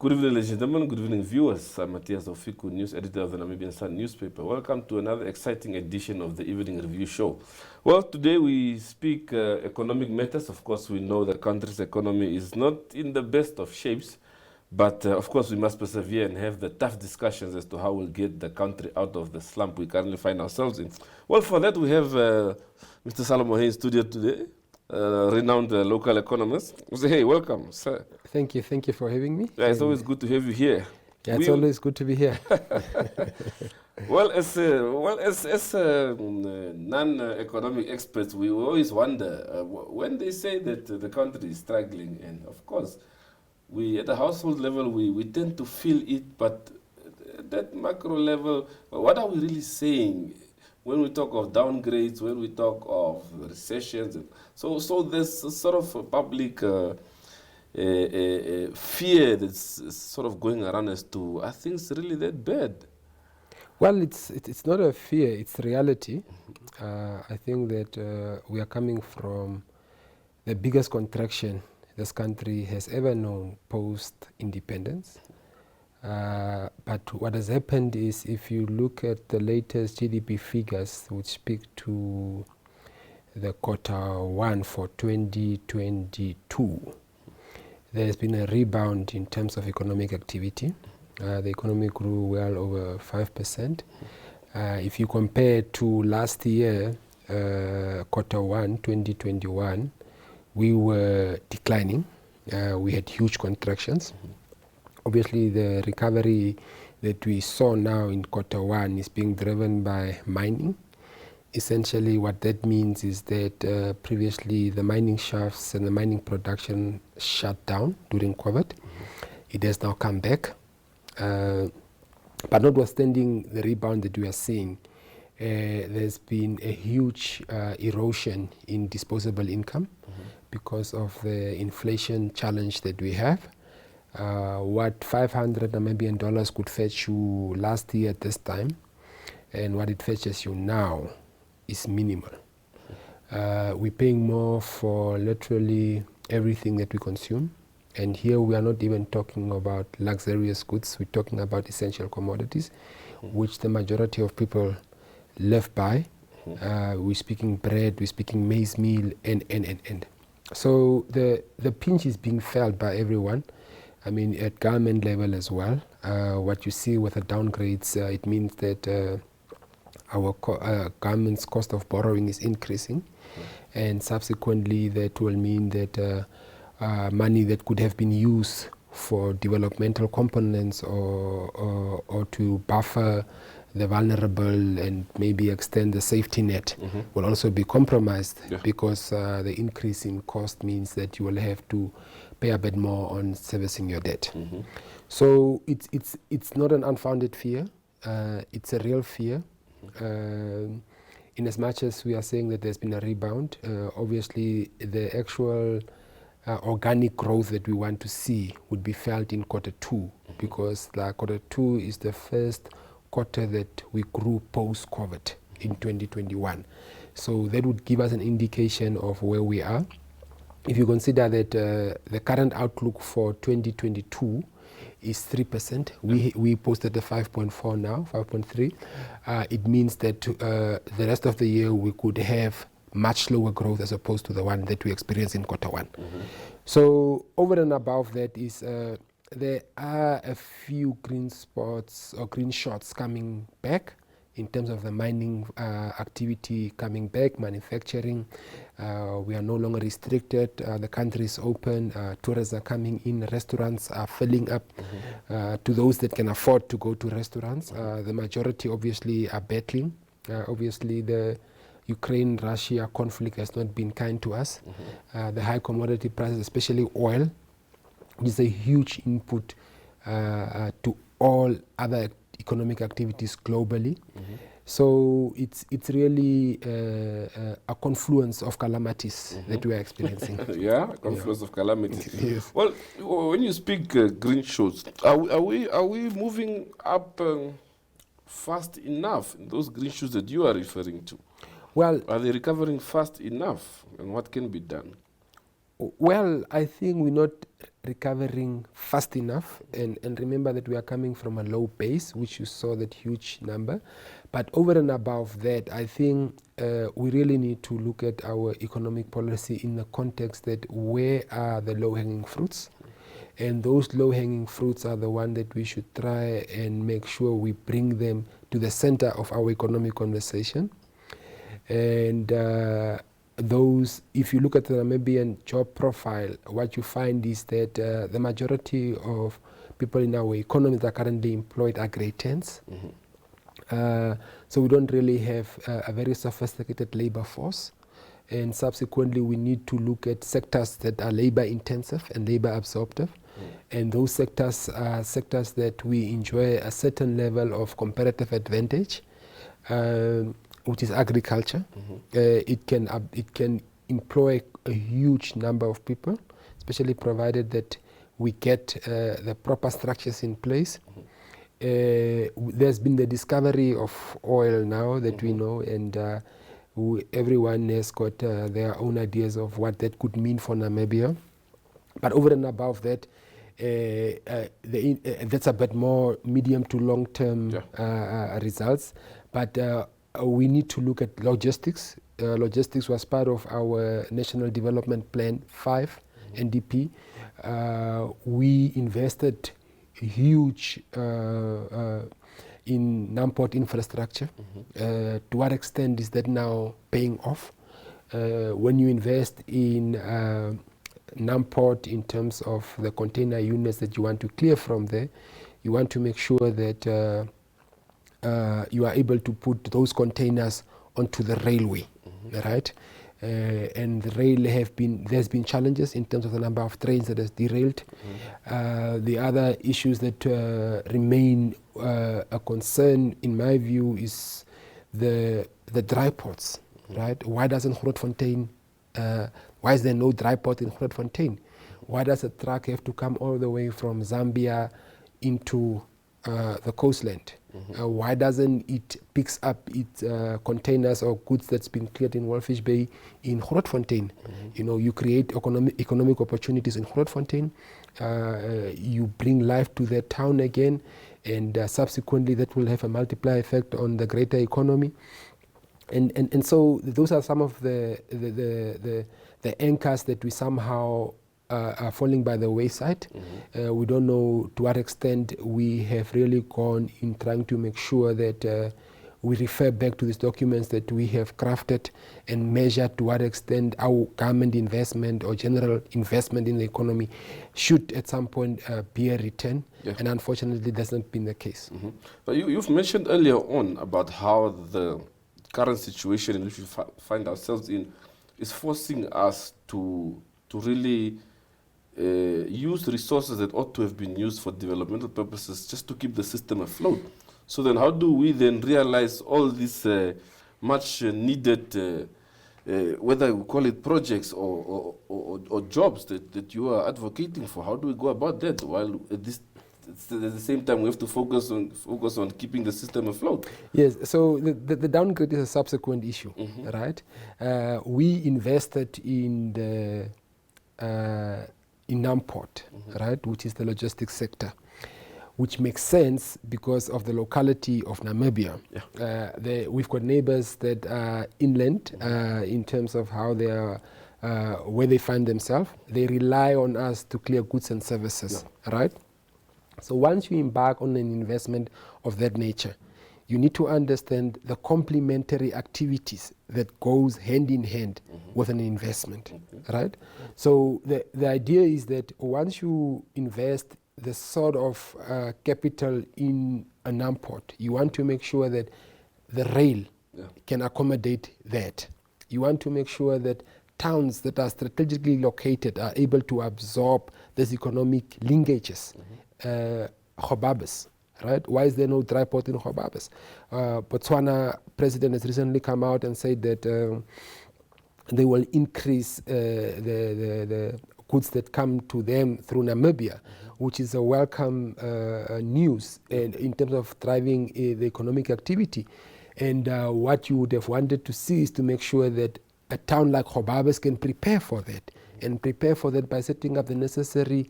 Good evening, ladies and gentlemen. Good evening, viewers. I'm Matthias Ofiku, news editor of the Namibian Sun newspaper. Welcome to another exciting edition of the Evening Review Show. Well, today we speak economic matters. Of course, we know the country's economy is not in the best of shapes, but of course, we must persevere and have the tough discussions as to how we'll get the country out of the slump we currently find ourselves in. Well, for that, we have Mr. Salomo Hei in studio today. Renowned local economist. Hey, welcome, sir. Thank you for having me. Yeah, it's always good to have you here. Yeah, it's always good to be here. Well, as non-economic experts, we always wonder when they say that the country is struggling, and of course, we at the household level we tend to feel it, but at that macro level, what are we really saying? When we talk of downgrades, when we talk of recessions, so there's a sort of a public fear that's sort of going around as to, are things really that bad? Well, it's not a fear, it's reality. I think that we are coming from the biggest contraction this country has ever known post-independence. But what has happened is, if you look at the latest GDP figures, which speak to the Q1 for 2022, there has been a rebound in terms of economic activity. The economy grew well over 5%. If you compare to last year, Q1 2021, we were declining. We had huge contractions. Obviously, the recovery that we saw now in Q1 is being driven by mining. Essentially, what that means is that previously the mining shafts and the mining production shut down during COVID. It has now come back. But notwithstanding the rebound that we are seeing, there's been a huge erosion in disposable income because of the inflation challenge that we have. What 500 Namibian dollars could fetch you last year at this time, and what it fetches you now is minimal. We're paying more for literally everything that we consume, and here we are not even talking about luxurious goods. We're talking about essential commodities, which the majority of people live by. We're speaking bread, we're speaking maize meal, and. So the pinch is being felt by everyone. I mean, at government level as well. What you see with the downgrades, it means that our government's cost of borrowing is increasing, and subsequently that will mean that money that could have been used for developmental components or to buffer the vulnerable and maybe extend the safety net will also be compromised, because the increase in cost means that you will have to pay a bit more on servicing your debt. So it's not an unfounded fear. It's a real fear. In as much as we are saying that there's been a rebound, obviously the actual organic growth that we want to see would be felt in Q2, because Q2 is the first quarter that we grew post-COVID in 2021. So that would give us an indication of where we are. If you consider that the current outlook for 2022 is 3%, we posted the 5.4 now, 5.3. It means that the rest of the year we could have much slower growth as opposed to the one that we experienced in Q1. So over and above that is there are a few green spots or green shots coming back in terms of the mining activity coming back, manufacturing. We are no longer restricted. The country is open. Tourists are coming in. Restaurants are filling up. To those that can afford to go to restaurants, the majority obviously are battling. Obviously, the Ukraine-Russia conflict has not been kind to us. The high commodity prices, especially oil, is a huge input to all other economic activities globally. So it's really a confluence of calamities that we are experiencing. Yeah, a confluence of calamities. Yes. Well, when you speak green shoots, are we moving up fast enough in those green shoots that you are referring to? Well, are they recovering fast enough, and what can be done? Well, I think we're not recovering fast enough, and remember that we are coming from a low base, which you saw that huge number. But over and above that, I think we really need to look at our economic policy in the context that where are the low-hanging fruits? And those low-hanging fruits are the one that we should try and make sure we bring them to the center of our economic conversation. And those, if you look at the Namibian job profile, what you find is that the majority of people in our economy that are currently employed are grade 10s. So we don't really have a very sophisticated labor force. And subsequently, we need to look at sectors that are labor intensive and labor absorptive. And those sectors are sectors that we enjoy a certain level of comparative advantage, which is agriculture. It can employ a huge number of people, especially provided that we get the proper structures in place. There's been the discovery of oil now that we know, and everyone has got their own ideas of what that could mean for Namibia. But over and above that, that's a bit more medium to long-term results. But we need to look at logistics. Logistics was part of our National Development Plan 5, NDP. We invested huge in Namport infrastructure. To what extent is that now paying off? When you invest in Namport in terms of the container units that you want to clear from there, you want to make sure that you are able to put those containers onto the railway, right? And the rail there's been challenges in terms of the number of trains that has derailed. The other issues that remain a concern, in my view, is the dry ports, right? Why doesn't Grootfontein, why is there no dry port in Grootfontein? Why does a truck have to come all the way from Zambia into the coastland? Why doesn't it picks up its containers or goods that's been cleared in Walfish Bay in Grootfontein? You know, you create economic opportunities in Grootfontein. You bring life to that town again, and subsequently that will have a multiplier effect on the greater economy. And so those are some of the anchors that we somehow are falling by the wayside. We don't know to what extent we have really gone in trying to make sure that we refer back to these documents that we have crafted and measure to what extent our government investment or general investment in the economy should at some point bear return. And unfortunately that's not been the case. But you've mentioned earlier on about how the current situation in which we find ourselves in is forcing us to really use resources that ought to have been used for developmental purposes just to keep the system afloat. So then how do we then realize all these much needed, whether we call it projects or jobs that you are advocating for? How do we go about that while at the same time we have to focus on keeping the system afloat? Yes, so the downgrade is a subsequent issue, right? We invested in Namport, right, which is the logistics sector, which makes sense because of the locality of Namibia. We've got neighbors that are inland in terms of how they are, where they find themselves. They rely on us to clear goods and services, right? So once you embark on an investment of that nature, you need to understand the complementary activities that goes hand in hand with an investment, right? So the idea is that once you invest the sort of capital in a Namport, you want to make sure that the rail can accommodate that. You want to make sure that towns that are strategically located are able to absorb these economic linkages. Gobabis, right? Why is there no dry port in Gobabis? Botswana president has recently come out and said that they will increase the goods that come to them through Namibia, which is a welcome news and in terms of driving the economic activity. And what you would have wanted to see is to make sure that a town like Gobabis can prepare for that, and prepare for that by setting up the necessary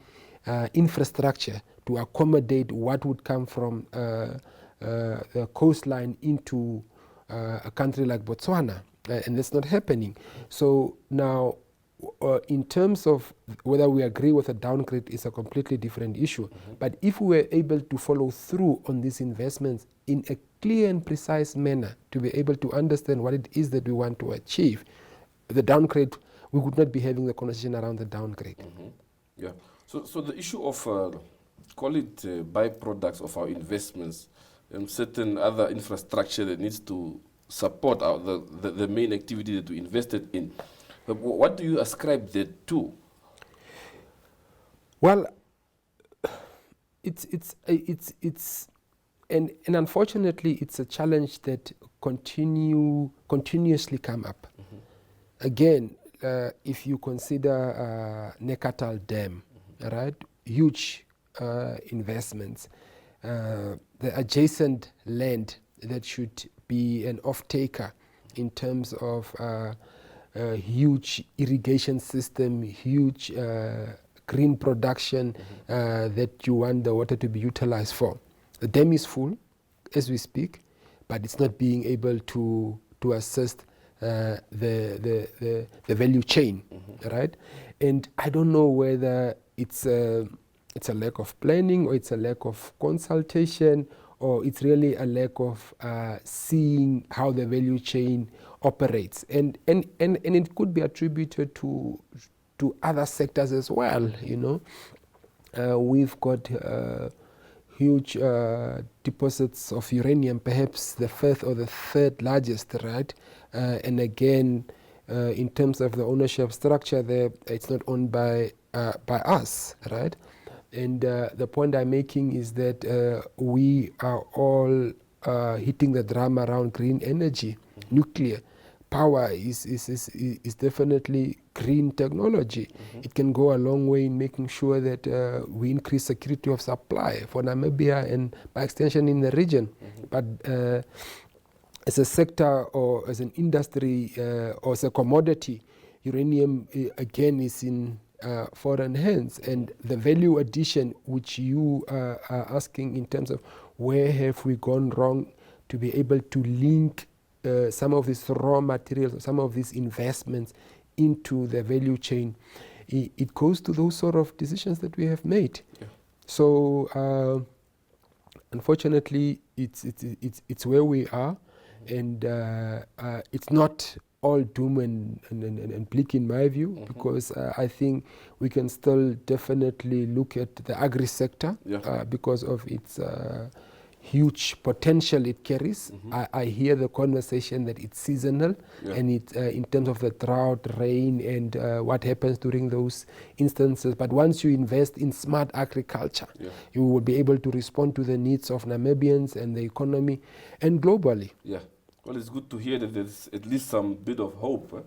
infrastructure to accommodate what would come from the coastline into a country like Botswana, and that's not happening. So now, in terms of whether we agree with a downgrade is a completely different issue. But if we were able to follow through on these investments in a clear and precise manner, to be able to understand what it is that we want to achieve, the downgrade, we would not be having the conversation around the downgrade. Yeah. So the issue of, call it byproducts of our investments, and certain other infrastructure that needs to support the main activity that we invested in. What do you ascribe that to? Well, it's and unfortunately it's a challenge that continuously come up. Again, if you consider Nekatal Dam, right, huge investments, the adjacent land that should be an off-taker in terms of huge irrigation system, huge green production that you want the water to be utilized for. The dam is full as we speak, but it's not being able to assist the value chain, right? And I don't know whether it's a lack of planning, or it's a lack of consultation, or it's really a lack of seeing how the value chain operates. And it could be attributed to other sectors as well, you know. We've got huge deposits of uranium, perhaps the fifth or the third largest, right? And again, in terms of the ownership structure there, it's not owned by us, right? And the point I'm making is that we are all hitting the drum around green energy. Nuclear power is definitely green technology. It can go a long way in making sure that we increase security of supply for Namibia and by extension in the region. But as a sector or as an industry or as a commodity, uranium again is in foreign hands, and the value addition which you are asking in terms of where have we gone wrong to be able to link some of these raw materials, some of these investments into the value chain, it goes to those sort of decisions that we have made. Yeah. So unfortunately, it's where we are, and it's not all doom and bleak in my view, because I think we can still definitely look at the agri sector because of its huge potential it carries. I hear the conversation that it's seasonal, and it in terms of the drought, rain, and what happens during those instances. But once you invest in smart agriculture, you will be able to respond to the needs of Namibians and the economy and globally. Yeah. Well, it's good to hear that there's at least some bit of hope.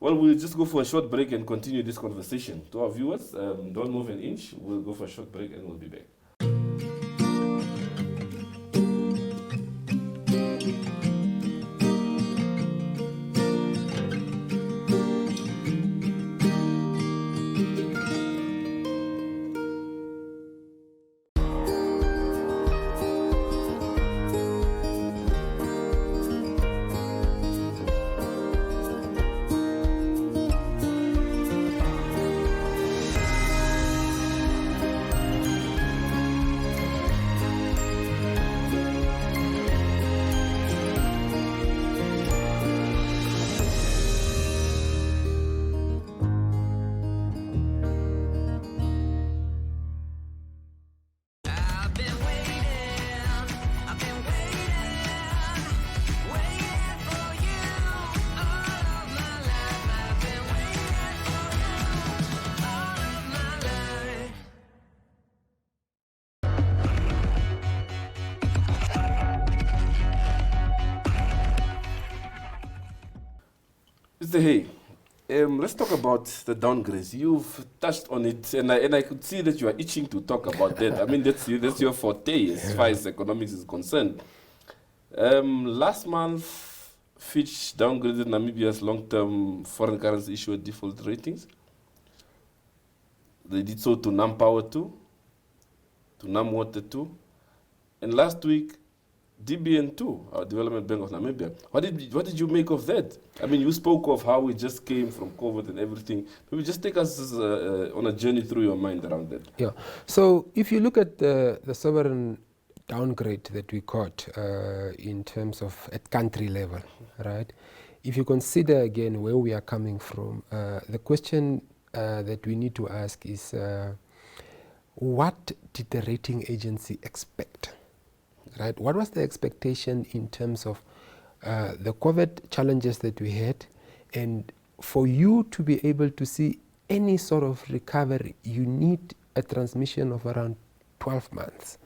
Well, we'll just go for a short break and continue this conversation. To our viewers, don't move an inch. We'll go for a short break and we'll be back. Mr. Hey, let's talk about the downgrades. You've touched on it, and I could see that you are itching to talk about that. I mean, that's your forte as far as economics is concerned. Last month, Fitch downgraded Namibia's long-term foreign currency issuer default ratings. They did so to Nampower too, to Namwater too, and last week, DBN too, our Development Bank of Namibia. What did you make of that? I mean, you spoke of how we just came from COVID and everything. Maybe just take us on a journey through your mind around that. Yeah. So if you look at the sovereign downgrade that we got in terms of at country level, right? If you consider again where we are coming from, the question that we need to ask is, what did the rating agency expect? Right? What was the expectation in terms of the COVID challenges that we had? And for you to be able to see any sort of recovery, you need a transmission of around 12 months.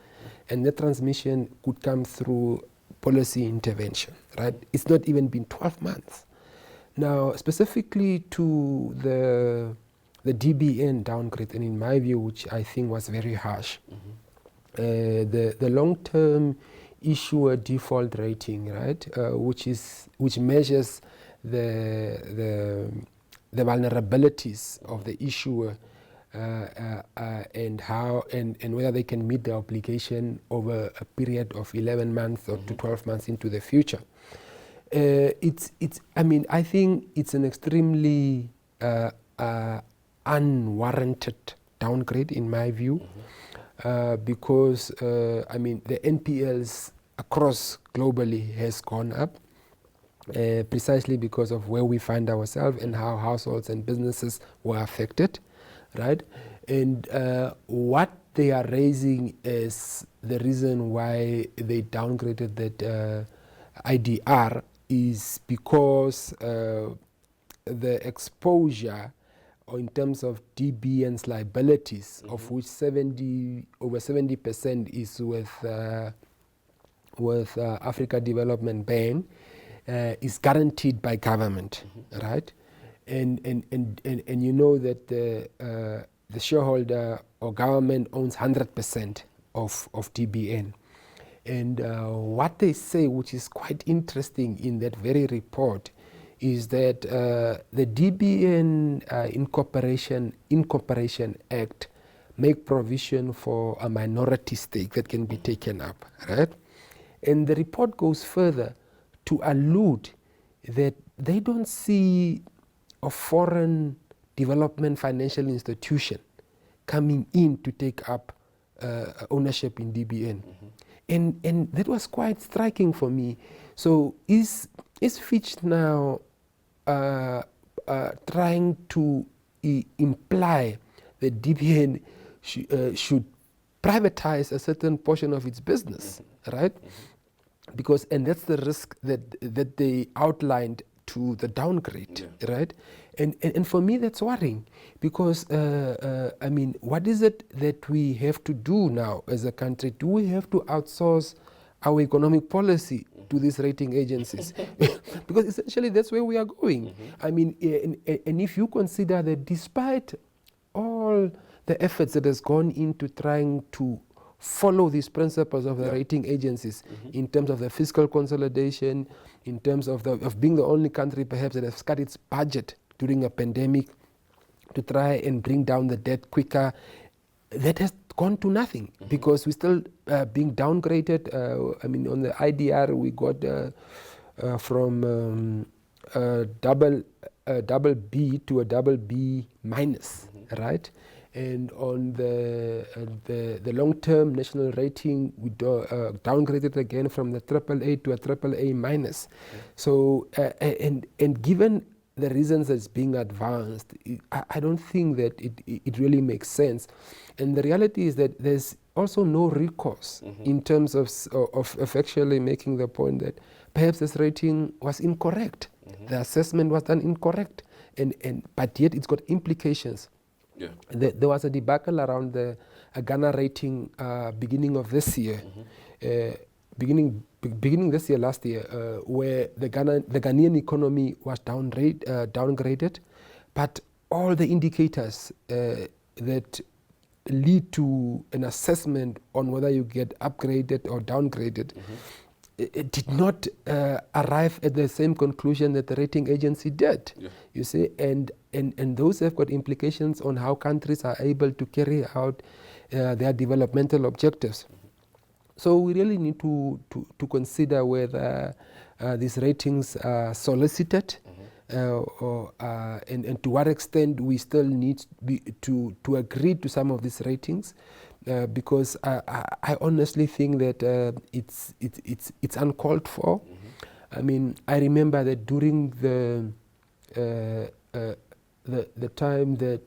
And the transmission could come through policy intervention, right? It's not even been 12 months. Now, specifically to the DBN downgrade, and in my view, which I think was very harsh, the long-term issuer default rating, right, which measures the vulnerabilities of the issuer and how and whether they can meet the obligation over a period of 11 months or to 12 months into the future. I mean, I think it's an extremely unwarranted downgrade in my view. Because I mean the NPLs across globally has gone up precisely because of where we find ourselves and how households and businesses were affected, right? And what they are raising is the reason why they downgraded that IDR is because the exposure in terms of DBN's liabilities, of which over 70% is with Africa Development Bank, is guaranteed by government, right? And you know that the shareholder or government owns 100% of DBN. And what they say, which is quite interesting in that very report, is that the DBN Incorporation Act make provision for a minority stake that can be taken up, right? And the report goes further to allude that they don't see a foreign development financial institution coming in to take up ownership in DBN. And that was quite striking for me. So is Fitch now trying to imply that DBN should privatize a certain portion of its business, right? Because, and that's the risk that they outlined to the downgrade, right? And for me, that's worrying because, I mean, what is it that we have to do now as a country? Do we have to outsource our economic policy to these rating agencies? Because essentially that's where we are going. I mean, and if you consider that despite all the efforts that has gone into trying to follow these principles of the rating agencies in terms of the fiscal consolidation, in terms of being the only country perhaps that has cut its budget during a pandemic to try and bring down the debt quicker, that has gone to nothing because we're still being downgraded. I mean, on the IDR we got from double B to a double B minus, right? And on the long-term national rating, we downgraded again from the AAA to a AAA minus. So, and given the reasons that's being advanced, I don't think that it really makes sense. And the reality is that there's also no recourse in terms of actually making the point that perhaps this rating was incorrect. The assessment was done incorrect, but yet it's got implications. Yeah. There was a debacle around the Ghana rating beginning of this year, beginning this year, last year, where the Ghanaian economy was downgraded, but all the indicators that lead to an assessment on whether you get upgraded or downgraded did not arrive at the same conclusion that the rating agency did. Yeah. You see, and those have got implications on how countries are able to carry out their developmental objectives. So we really need to consider whether these ratings are solicited, and to what extent we still need to agree to some of these ratings, because I honestly think that it's uncalled for. I mean, I remember that during the time that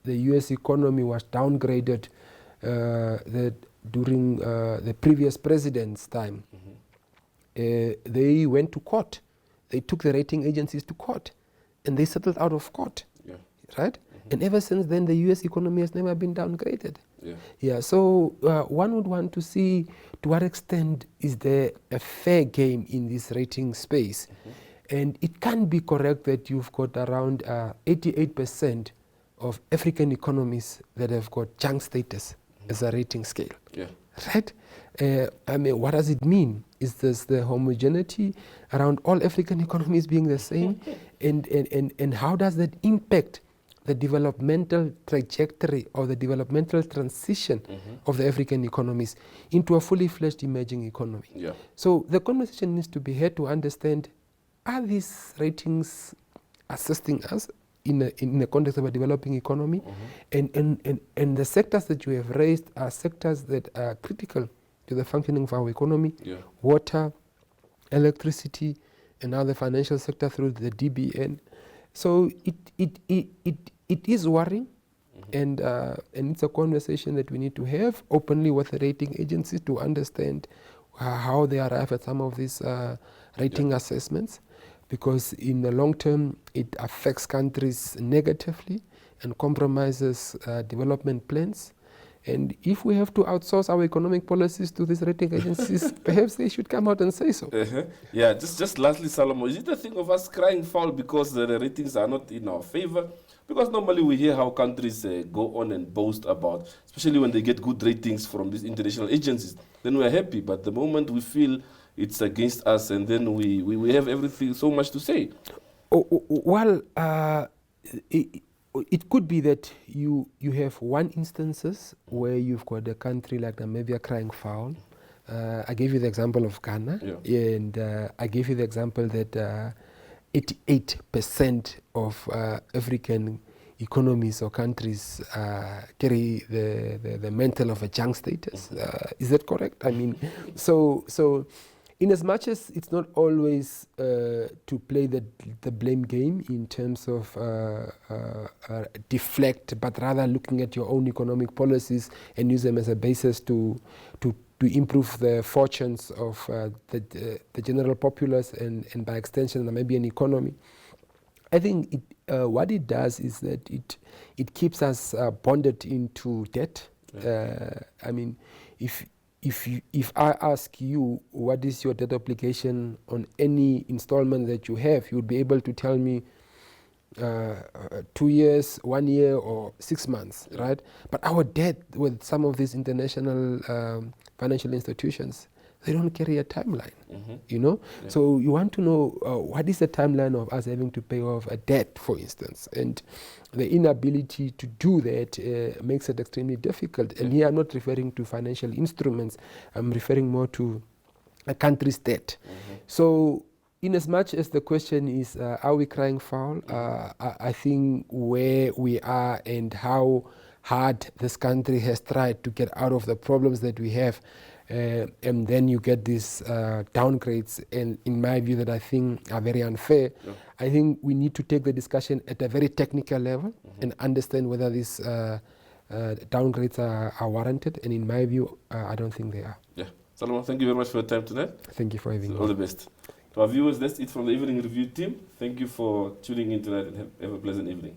the U.S. economy was downgraded, that during the previous president's time, they went to court. They took the rating agencies to court, and they settled out of court, right? And ever since then, the U.S. economy has never been downgraded. So one would want to see to what extent is there a fair game in this rating space. And it can be correct that you've got around 88% of African economies that have got junk status as a rating scale. Right? I mean, what does it mean? Is this the homogeneity around all African economies being the same? and how does that impact the developmental trajectory or the developmental transition of the African economies into a fully fledged emerging economy? So the conversation needs to be had to understand, are these ratings assisting us in the context of a developing economy? And the sectors that you have raised are sectors that are critical to the functioning of our economy: water, electricity, and now the financial sector through the DBN. So it is worrying, and it's a conversation that we need to have openly with the rating agencies to understand how they arrive at some of these rating assessments, because in the long term it affects countries negatively and compromises development plans. And if we have to outsource our economic policies to these rating agencies, perhaps they should come out and say so. Yeah, just lastly, Salomo, is it a thing of us crying foul because the ratings are not in our favor? Because normally we hear how countries go on and boast about, especially when they get good ratings from these international agencies, then we're happy. But the moment we feel it's against us, and then we have everything, so much to say. It could be that you have one instances where you've got a country like Namibia crying foul. I gave you the example of Ghana, and I gave you the example that 88% of African economies or countries carry the mantle of a junk status. Is that correct? I mean, so in as much as it's not always to play the blame game in terms of deflect, but rather looking at your own economic policies and use them as a basis to improve the fortunes of the general populace and by extension the Namibian economy. I think what it does is that it keeps us bonded into debt. I mean, if I ask you what is your debt obligation on any installment that you have, you would be able to tell me 2 years, 1 year, or 6 months, right? But our debt with some of these international financial institutions, they don't carry a timeline, you know? So you want to know what is the timeline of us having to pay off a debt, for instance, and the inability to do that makes it extremely difficult. And here I'm not referring to financial instruments, I'm referring more to a country's debt. So in as much as the question is, are we crying foul? I think where we are and how hard this country has tried to get out of the problems that we have, and then you get these downgrades, and in my view that I think are very unfair. I think we need to take the discussion at a very technical level and understand whether these downgrades are warranted, and in my view, I don't think they are. Salomo, thank you very much for your time tonight. Thank you for having me. All the best. To our viewers, that's it from the Evening Review team. Thank you for tuning in tonight, and have a pleasant evening.